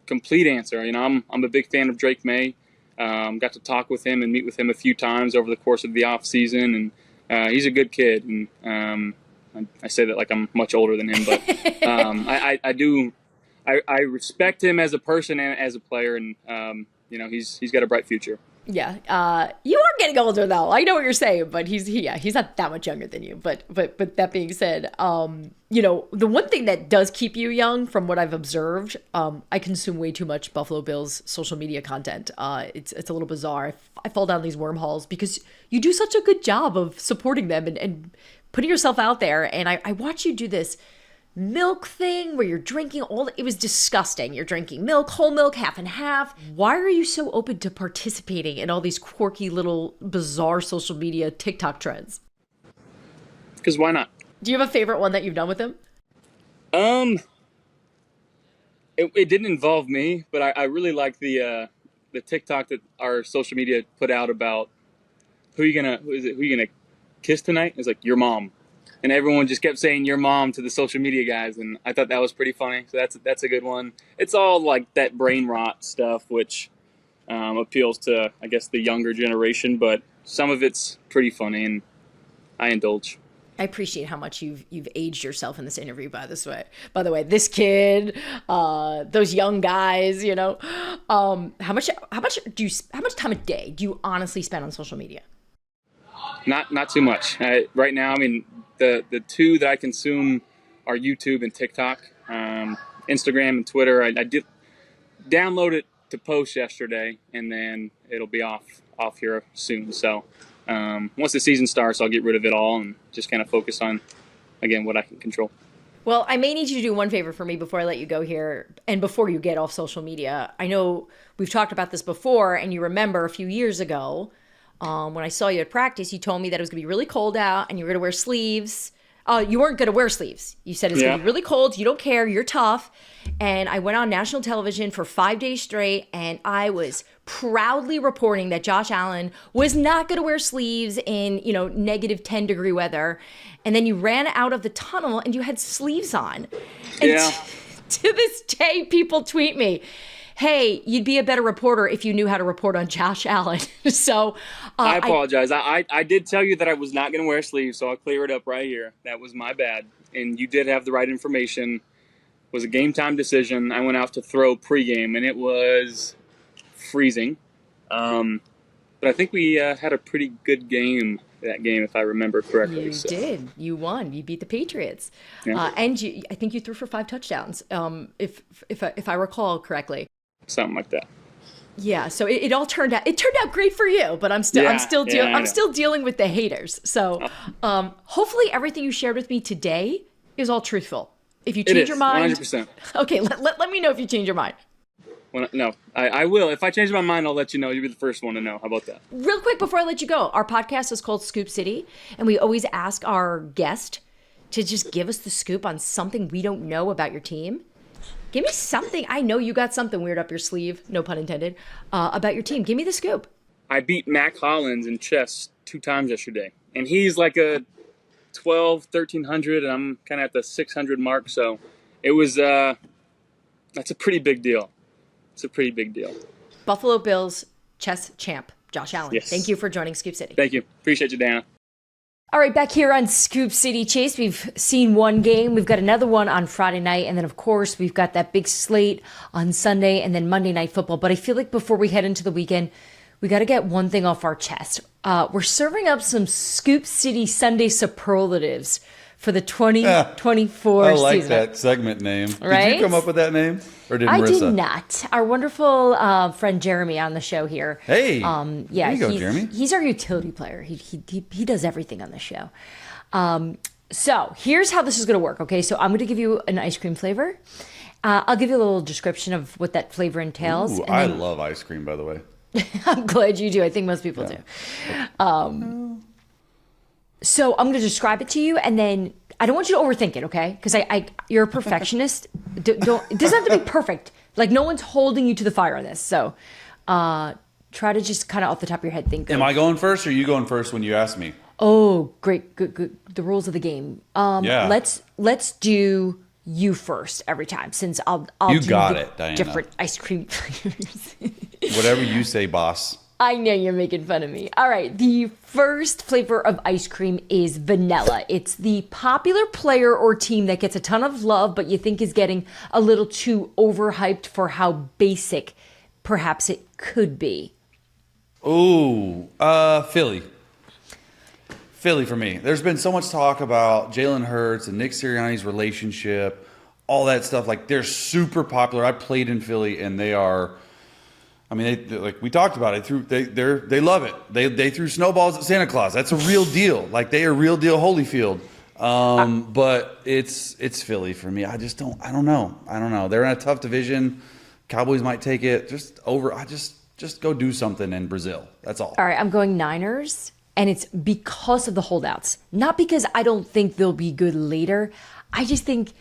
complete answer. I'm a big fan of Drake May. Got to talk with him and meet with him a few times over the course of the off season, and he's a good kid. And I say that like I'm much older than him, but I respect him as a person and as a player, and he's got a bright future. Yeah, you are getting older though. I know what you're saying, but he's not that much younger than you. But that being said, the one thing that does keep you young, from what I've observed, I consume way too much Buffalo Bills social media content. It's a little bizarre. I fall down these wormholes because you do such a good job of supporting them and putting yourself out there. And I watch you do this milk thing where you're drinking it was disgusting. You're drinking milk, whole milk, half and half. Why are you so open to participating in all these quirky little bizarre social media TikTok trends? Because why not? Do you have a favorite one that you've done with them? It didn't involve me, but I really like the TikTok that our social media put out about who you gonna kiss tonight? It's like your mom. And everyone just kept saying your mom to the social media guys, and I thought that was pretty funny. So that's a good one. It's all like that brain rot stuff, which appeals to, I guess, the younger generation, but some of it's pretty funny, and I indulge. I appreciate how much you've aged yourself in this interview. By the way, this kid, those young guys, how much time a day do you honestly spend on social media? Not too much. Right now, the two that I consume are YouTube and TikTok. Instagram and Twitter, I did download it to post yesterday, and then it'll be off here soon. So once the season starts, I'll get rid of it all and just kind of focus on, again, what I can control. Well, I may need you to do one favor for me before I let you go here, and before you get off social media. I know we've talked about this before, and you remember a few years ago, when I saw you at practice, you told me that it was going to be really cold out and you were going to wear sleeves. You weren't going to wear sleeves. You said it's going to be really cold. You don't care. You're tough. And I went on national television for 5 days straight, and I was proudly reporting that Josh Allen was not going to wear sleeves in, negative 10-degree weather. And then you ran out of the tunnel and you had sleeves on. And to this day, people tweet me, hey, you'd be a better reporter if you knew how to report on Josh Allen. So I apologize. I did tell you that I was not going to wear sleeves, so I'll clear it up right here. That was my bad. And you did have the right information. It was a game time decision. I went out to throw pregame, and it was freezing. But I think we had a pretty good game that game, if I remember correctly. You did. You won. You beat the Patriots. Yeah. And I think you threw for 5 touchdowns, if I recall correctly. Something like that. Yeah, so it all turned out. It turned out great for you, but I'm still dealing with the haters. So, hopefully, everything you shared with me today is all truthful. If you change your mind, 100%. Okay, let me know if you change your mind. No, I will. If I change my mind, I'll let you know. You'll be the first one to know. How about that? Real quick before I let you go, our podcast is called Scoop City, and we always ask our guest to just give us the scoop on something we don't know about your team. Give me something. I know you got something weird up your sleeve, no pun intended, about your team. Give me the scoop. I beat Mac Hollins in chess 2 times yesterday. And he's like a 1,300, and I'm kind of at the 600 mark. So it was, that's a pretty big deal. It's a pretty big deal. Buffalo Bills chess champ, Josh Allen. Yes. Thank you for joining Scoop City. Thank you. Appreciate you, Dianna. All right, back here on Scoop City Chase, we've seen one game. We've got another one on Friday night. And then, of course, we've got that big slate on Sunday and then Monday Night Football. But I feel like before we head into the weekend, we got to get one thing off our chest. We're serving up some Scoop City Sunday superlatives for the 2024 I like season. that segment name. Right? Did you come up with that name? Or did I Marissa? did not. Our wonderful friend Jeremy on the show here. Hey, yeah, there you go, Jeremy. He's our utility player. He does everything on the show. So here's how this is going to work. Okay, so I'm going to give you an ice cream flavor. I'll give you a little description of what that flavor entails. Ooh, I love ice cream, by the way. I'm glad you do. I think most people do. So I'm going to describe it to you, and then I don't want you to overthink it, okay? Because you're a perfectionist. It doesn't have to be perfect. Like, no one's holding you to the fire on this. So try to just kind of off the top of your head think. Am I going first, or are you going first when you ask me? Oh, great, good. The rules of the game. Yeah. Let's do you first every time, since I'll You do got the it, Dianna. different ice cream flavors. Whatever you say, boss. I know you're making fun of me. All right, the first flavor of ice cream is vanilla. It's the popular player or team that gets a ton of love, but you think is getting a little too overhyped for how basic perhaps it could be. Ooh, Philly. Philly for me. There's been so much talk about Jalen Hurts and Nick Sirianni's relationship, all that stuff. Like, they're super popular. I played in Philly, and they are. I mean, like we talked about it. They love it. They threw snowballs at Santa Claus. That's a real deal. Like, they are real deal Holyfield. But it's Philly for me. I don't know. They're in a tough division. Cowboys might take it. Just go do something in Brazil. That's all. All right, I'm going Niners, and it's because of the holdouts. Not because I don't think they'll be good later. I just think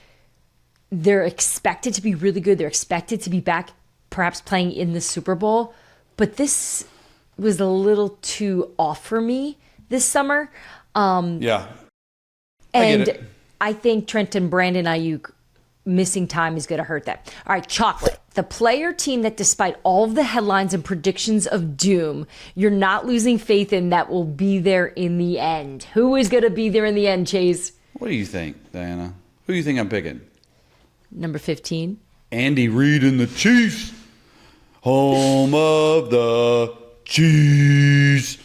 they're expected to be really good. They're expected to be back, perhaps playing in the Super Bowl. But this was a little too off for me this summer. Yeah. And I think Trent and Brandon Ayuk missing time is going to hurt them. All right, chocolate. The player team that, despite all of the headlines and predictions of doom, you're not losing faith in, that will be there in the end. Who is going to be there in the end, Chase? What do you think, Diana? Who do you think I'm picking? Number 15. Andy Reid and the Chiefs. Home of the Chiefs.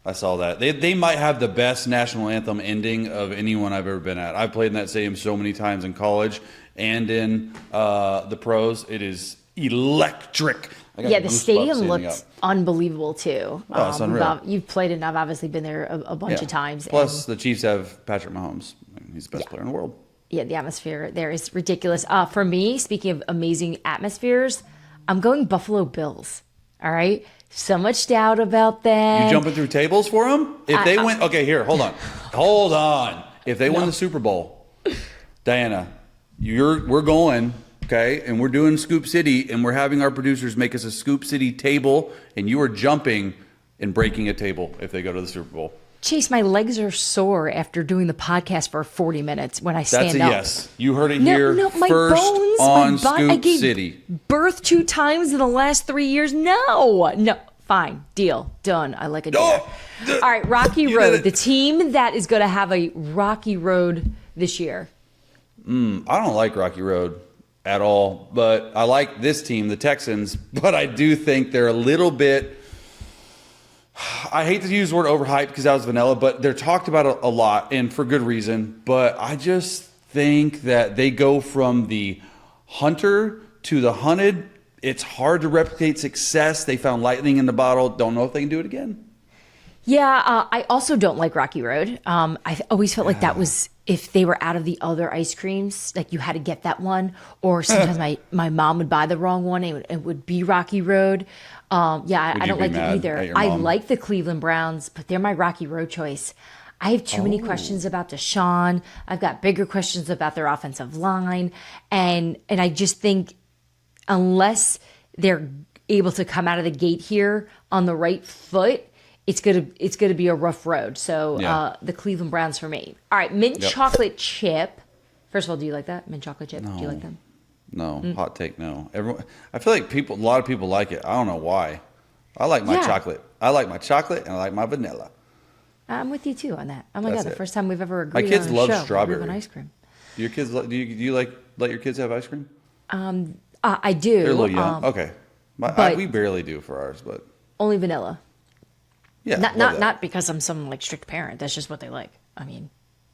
I saw that. They might have the best national anthem ending of anyone I've ever been at. I've played in that stadium so many times in college and in the pros. It is electric. Yeah, the stadium looked unbelievable too. Oh, it's unreal. You've played it, and I've obviously been there a bunch of times. Plus, the Chiefs have Patrick Mahomes. He's the best player in the world. Yeah, the atmosphere there is ridiculous. For me, speaking of amazing atmospheres, I'm going Buffalo Bills. All right? So much doubt about that. You jumping through tables for them? If they win, okay, here, hold on. Hold on. If they win the Super Bowl, Diana, we're going, okay, and we're doing Scoop City, and we're having our producers make us a Scoop City table, and you are jumping and breaking a table if they go to the Super Bowl. Chase, my legs are sore after doing the podcast for 40 minutes when I stand up. That's a yes. You heard it here my first bones, on Scoop I gave City. Birth 2 times in the last 3 years? No. Fine. Deal. Done. I like a deal. All right, Rocky Road. The team that is going to have a rocky road this year. I don't like Rocky Road. at all. But I like this team, the Texans, but I do think they're a little bit, I hate to use the word overhyped because that was vanilla, but they're talked about a lot and for good reason. But I just think that they go from the hunter to the hunted. It's hard to replicate success. They found lightning in the bottle. Don't know if they can do it again. Yeah, I also don't like Rocky Road. I always felt like that was, if they were out of the other ice creams, like you had to get that one. Or sometimes my mom would buy the wrong one and it would be Rocky Road. I don't like it either. I like the Cleveland Browns, but they're my Rocky Road choice. I have too many questions about Deshaun. I've got bigger questions about their offensive line. And I just think unless they're able to come out of the gate here on the right foot, it's gonna be a rough road. So the Cleveland Browns for me. All right, mint chocolate chip. First of all, do you like that mint chocolate chip? No. Do you like them? No, hot take. No, I feel like a lot of people like it. I don't know why. I like my chocolate. I like my chocolate and I like my vanilla. I'm with you too on that. Oh my God, the first time we've ever agreed. My kids on a love show, strawberry on ice cream. Do your kids? Do you like let your kids have ice cream? I do. They're a little young. Okay, we barely do for ours, but only vanilla. Yeah, not because I'm some like strict parent. That's just what they like. I mean,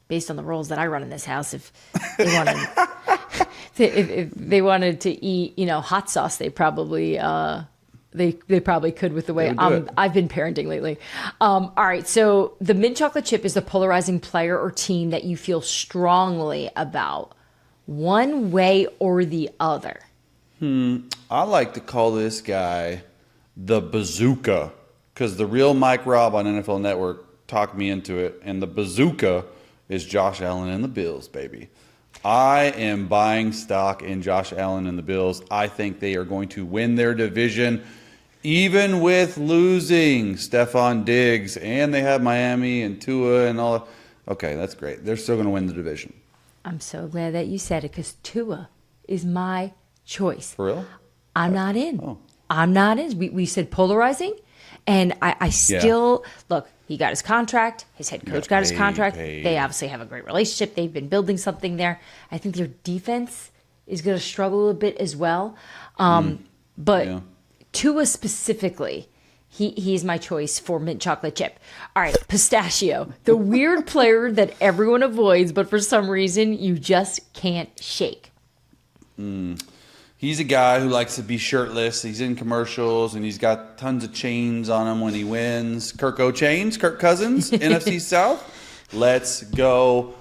based on the rules that I run in this house, if they wanted, if they wanted to eat, hot sauce, they probably they probably could with the way I've been parenting lately. All right, so the mint chocolate chip is the polarizing player or team that you feel strongly about, one way or the other. I like to call this guy the bazooka. Because the real Mike Robb on NFL Network talked me into it, and the bazooka is Josh Allen and the Bills, baby. I am buying stock in Josh Allen and the Bills. I think they are going to win their division, even with losing Stephon Diggs, and they have Miami and Tua and all. Okay, that's great. They're still going to win the division. I'm so glad that you said it, because Tua is my choice. For real? I'm not in. Oh. I'm not in. We said polarizing. And I still, look, he got his contract. His head coach got his contract. They obviously have a great relationship. They've been building something there. I think their defense is going to struggle a bit as well. But Tua specifically, he's my choice for mint chocolate chip. All right, pistachio, the weird player that everyone avoids, but for some reason you just can't shake. He's a guy who likes to be shirtless. He's in commercials, and he's got tons of chains on him when he wins. Kirk Cousins, NFC South. Let's go.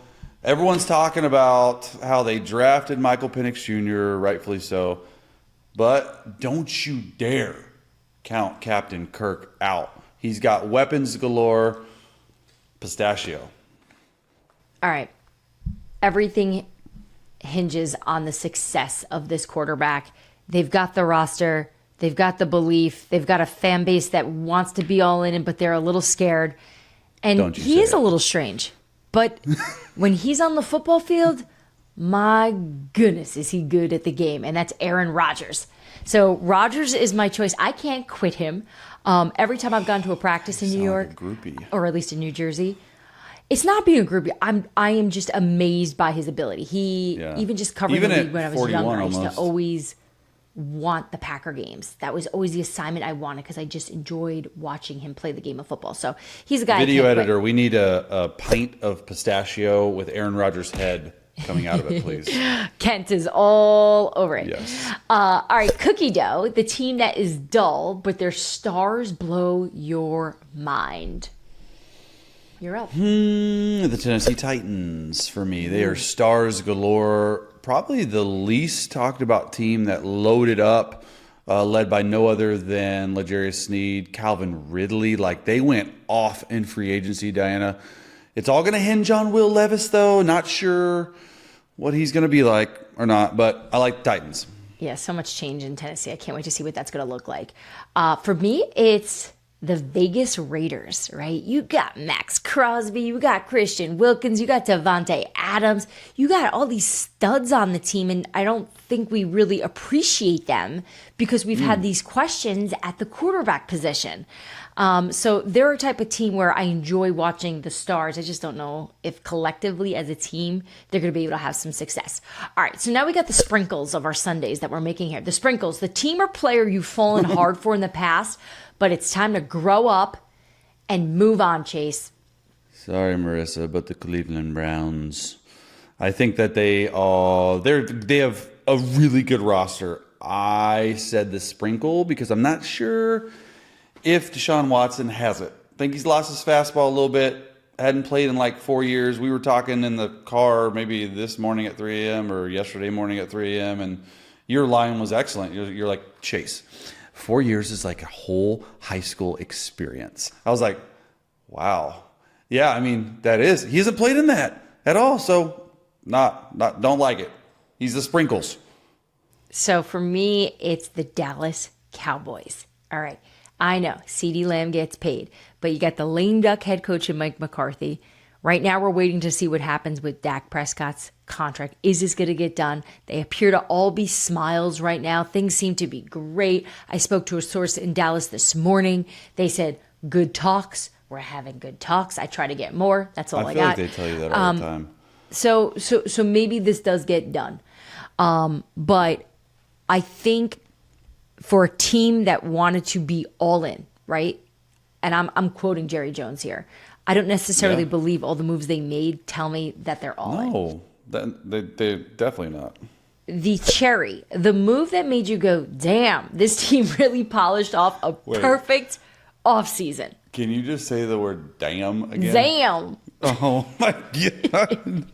Everyone's talking about how they drafted Michael Penix Jr., rightfully so. But don't you dare count Captain Kirk out. He's got weapons galore. Pistachio. All right. Everything hinges on the success of this quarterback. They've got the roster. They've got the belief. They've got a fan base that wants to be all in, but they're a little scared. And he is a little strange. But when he's on the football field, my goodness, is he good at the game. And that's Aaron Rodgers. So Rodgers is my choice. I can't quit him. Every time I've gone to a practice in New York, or at least in New Jersey, it's not being a groupie. I am just amazed by his ability. Even just covering the league when I was younger, I used to always want the Packer games. That was always the assignment I wanted because I just enjoyed watching him play the game of football. So he's a guy. Video editor, we need a pint of pistachio with Aaron Rodgers' head coming out of it, please. Kent is all over it. Yes. All right, cookie dough, the team that is dull, but their stars blow your mind. You're up. The Tennessee Titans for me. They are stars galore. Probably the least talked about team that loaded up, led by no other than L'Jarius Sneed, Calvin Ridley. Like, they went off in free agency, Diana. It's all going to hinge on Will Levis, though. Not sure what he's going to be like or not, but I like the Titans. Yeah, so much change in Tennessee. I can't wait to see what that's going to look like. For me, it's the Vegas Raiders, right? You got Max Crosby, you got Christian Wilkins, you got Devontae Adams, you got all these studs on the team, and I don't think we really appreciate them because we've had these questions at the quarterback position. So they're a type of team where I enjoy watching the Stars. I just don't know if collectively as a team they're going to be able to have some success. All right, so now we got the sprinkles of our Sundays that we're making here. The sprinkles, the team or player you've fallen hard for in the past, but it's time to grow up and move on, Chase. Sorry, Marissa, but the Cleveland Browns. I think that they have a really good roster. I said the sprinkle because I'm not sure if Deshaun Watson has it. I think he's lost his fastball a little bit. Hadn't played in like 4 years. We were talking in the car maybe this morning at 3 a.m. or yesterday morning at 3 a.m. and your line was excellent. You're like, Chase, 4 years is like a whole high school experience. I was like, wow. Yeah, I mean, that is. He hasn't played in that at all, so don't like it. He's the sprinkles. So for me, it's the Dallas Cowboys. All right. I know CeeDee Lamb gets paid, but you got the lame duck head coach in Mike McCarthy. Right now, we're waiting to see what happens with Dak Prescott's contract. Is this going to get done? They appear to all be smiles right now. Things seem to be great. I spoke to a source in Dallas this morning. They said, good talks. We're having good talks. I try to get more. That's all I got. I feel like they tell you that all the time. So maybe this does get done. But I think for a team that wanted to be all in, right? And I'm quoting Jerry Jones here. I don't necessarily believe all the moves they made tell me that they're all in. No, they're definitely not. The cherry, the move that made you go, damn, this team really polished off a perfect offseason. Can you just say the word damn again? Damn. Oh my God.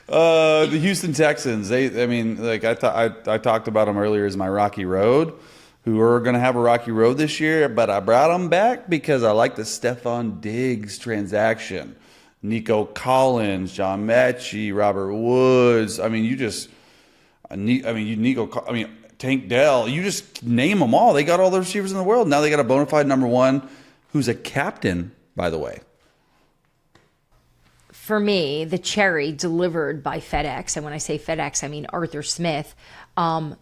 The Houston Texans, I talked about them earlier as my Rocky Road, who are going to have a Rocky Road this year, but I brought them back because I like the Stephon Diggs transaction. Nico Collins, John Mechie, Robert Woods. Tank Dell. You just name them all. They got all the receivers in the world. Now they got a bona fide number one who's a captain, by the way. For me, the cherry delivered by FedEx, and when I say FedEx, I mean Arthur Smith, to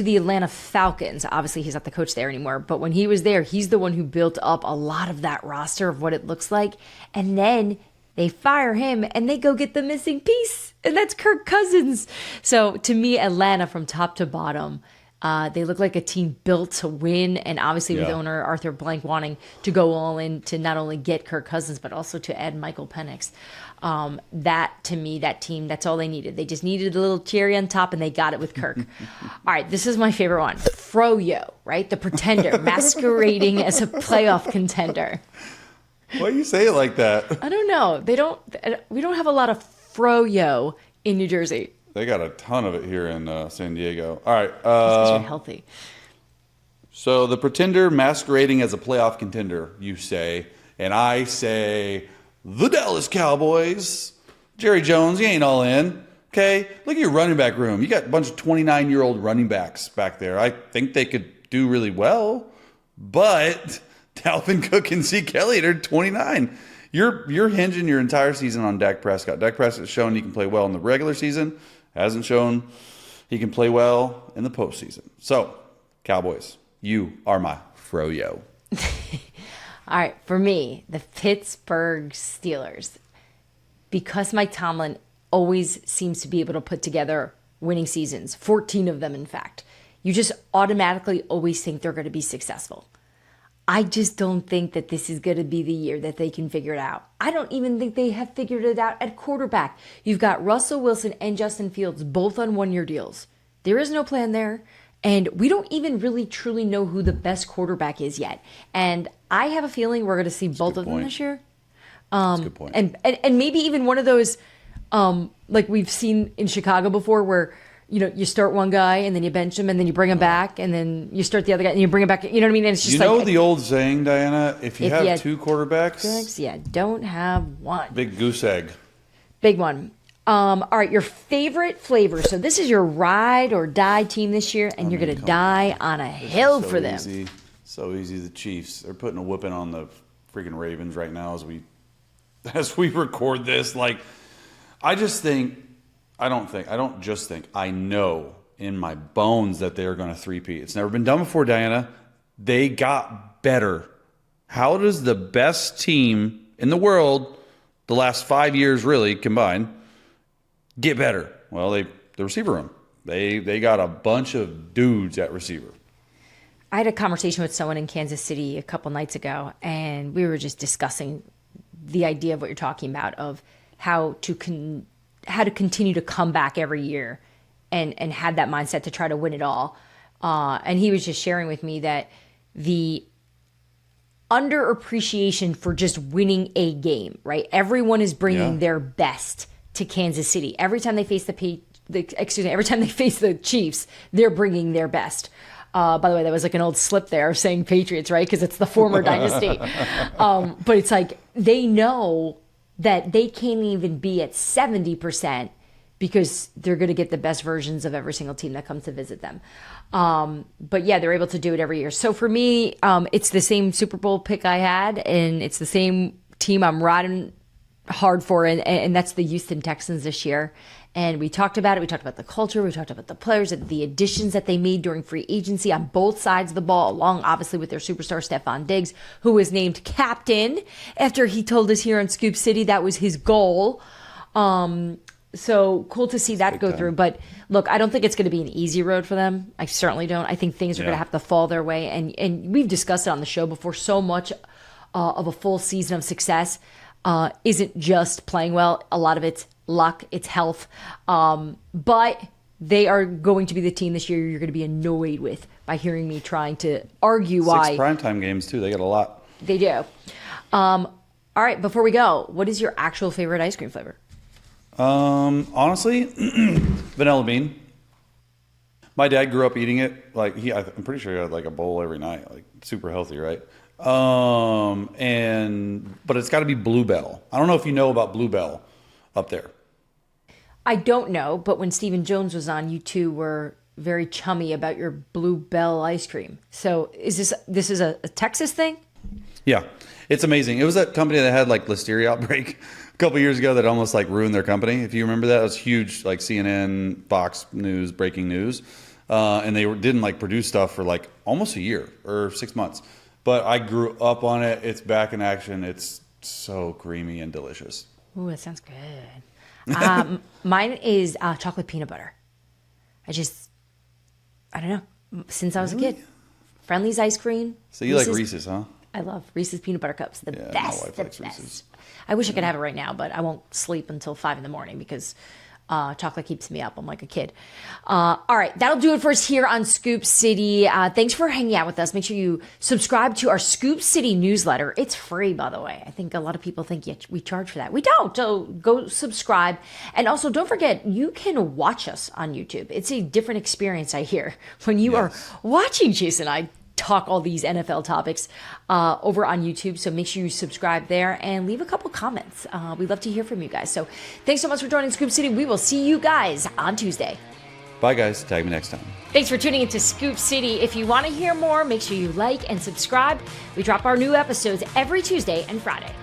the Atlanta Falcons. Obviously, he's not the coach there anymore, but when he was there, he's the one who built up a lot of that roster of what it looks like. And then they fire him, and they go get the missing piece, and that's Kirk Cousins. So to me, Atlanta from top to bottom, they look like a team built to win, and obviously with owner Arthur Blank wanting to go all in to not only get Kirk Cousins, but also to add Michael Penix. That, to me, that team, that's all they needed. They just needed a little cherry on top, and they got it with Kirk. All right, this is my favorite one. Froyo, right? The pretender masquerading as a playoff contender. Why do you say it like that? I don't know. We don't have a lot of Froyo in New Jersey. They got a ton of it here in San Diego. All right. Because you're healthy. So the pretender masquerading as a playoff contender, you say, and I say the Dallas Cowboys. Jerry Jones, you ain't all in. Okay? Look at your running back room. You got a bunch of 29-year-old running backs back there. I think they could do really well, but Dalvin Cook and Zeke Elliott are 29. You're hinging your entire season on Dak Prescott. Dak Prescott's shown he can play well in the regular season. Hasn't shown he can play well in the postseason. So, Cowboys, you are my froyo. All right, for me, the Pittsburgh Steelers. Because Mike Tomlin always seems to be able to put together winning seasons, 14 of them, in fact, you just automatically always think they're going to be successful. I just don't think that this is going to be the year that they can figure it out. I don't even think they have figured it out at quarterback. You've got Russell Wilson and Justin Fields both on one-year deals. There is no plan there. And we don't even really truly know who the best quarterback is yet. And I have a feeling we're going to see both of them this year. That's a good point. And maybe even one of those, like we've seen in Chicago before, where you start one guy and then you bench him and then you bring him back and then you start the other guy and you bring him back. You know what I mean? And it's just the old saying, Diana, if you have two quarterbacks, don't have one. Big goose egg. Big one. All right, your favorite flavor. So this is your ride or die team this year, and you're going to die on a hill for them. So easy. The Chiefs. They're putting a whooping on the freaking Ravens right now as we record this. Like, I know in my bones that they're going to three-peat. It's never been done before, Diana. They got better how does the best team in the world, the last 5 years really combined, get better? Well, the receiver room. They got a bunch of dudes at receiver. I had a conversation with someone in Kansas City a couple nights ago, and we were just discussing the idea of what you're talking about, of how to continue to come back every year and have that mindset to try to win it all. And he was just sharing with me that the underappreciation for just winning a game, right? Everyone is bringing their best to Kansas City. Every time they face every time they face the Chiefs, they're bringing their best. By the way, that was like an old slip there saying Patriots, right? Because it's the former dynasty. But it's like they know that they can't even be at 70% because they're going to get the best versions of every single team that comes to visit them. But yeah, they're able to do it every year. So for me, it's the same Super Bowl pick I had, and it's the same team I'm riding hard for, and that's the Houston Texans this year. And we talked about it. We talked about the culture. We talked about the players, the additions that they made during free agency on both sides of the ball, along obviously with their superstar Stephon Diggs, who was named captain after he told us here in Scoop City that was his goal. So cool to see that go through. But look, I don't think it's going to be an easy road for them. I certainly don't. I think things are going to have to fall their way. And we've discussed it on the show before. So much of a full season of success isn't just playing well. A lot of it's luck, it's health. But they are going to be the team this year you're going to be annoyed with by hearing me trying to argue why. 6 primetime games, too. They got a lot. They do. All right, before we go, what is your actual favorite ice cream flavor? Honestly, vanilla bean. My dad grew up eating it. Like I'm pretty sure he had like a bowl every night. Like super healthy, right? But it's got to be Bluebell. I don't know if you know about Bluebell up there. I don't know, but when Stephen Jones was on, you two were very chummy about your Bluebell ice cream. So is this is a Texas thing? Yeah, it's amazing. It was that company that had like listeria outbreak a couple years ago that almost like ruined their company. If you remember that, it was huge, like CNN, Fox News, breaking news, and they didn't like produce stuff for like almost a year or 6 months. But I grew up on it. It's back in action. It's so creamy and delicious. Ooh, that sounds good. Mine is chocolate peanut butter. I don't know. Since I was a kid, Friendly's ice cream. So you like Reese's, huh? I love Reese's peanut butter cups. The best. My wife the likes best. Reese's. I wish I could have it right now, but I won't sleep until 5 a.m. because chocolate keeps me up. I'm like a kid. All right, that'll do it for us here on Scoop City. Thanks for hanging out with us. Make sure you subscribe to our Scoop City newsletter. It's free, by the way. I think a lot of people think we charge for that. We don't. So go subscribe. And also, don't forget, you can watch us on YouTube. It's a different experience, I hear, when you are watching Chase and I talk all these NFL topics over on YouTube. So make sure you subscribe there and leave a couple comments. We'd love to hear from you guys. So thanks so much for joining Scoop City. We will see you guys on Tuesday. Bye, guys. Tag me next time. Thanks for tuning into Scoop City. If you want to hear more, make sure you like and subscribe. We drop our new episodes every Tuesday and Friday.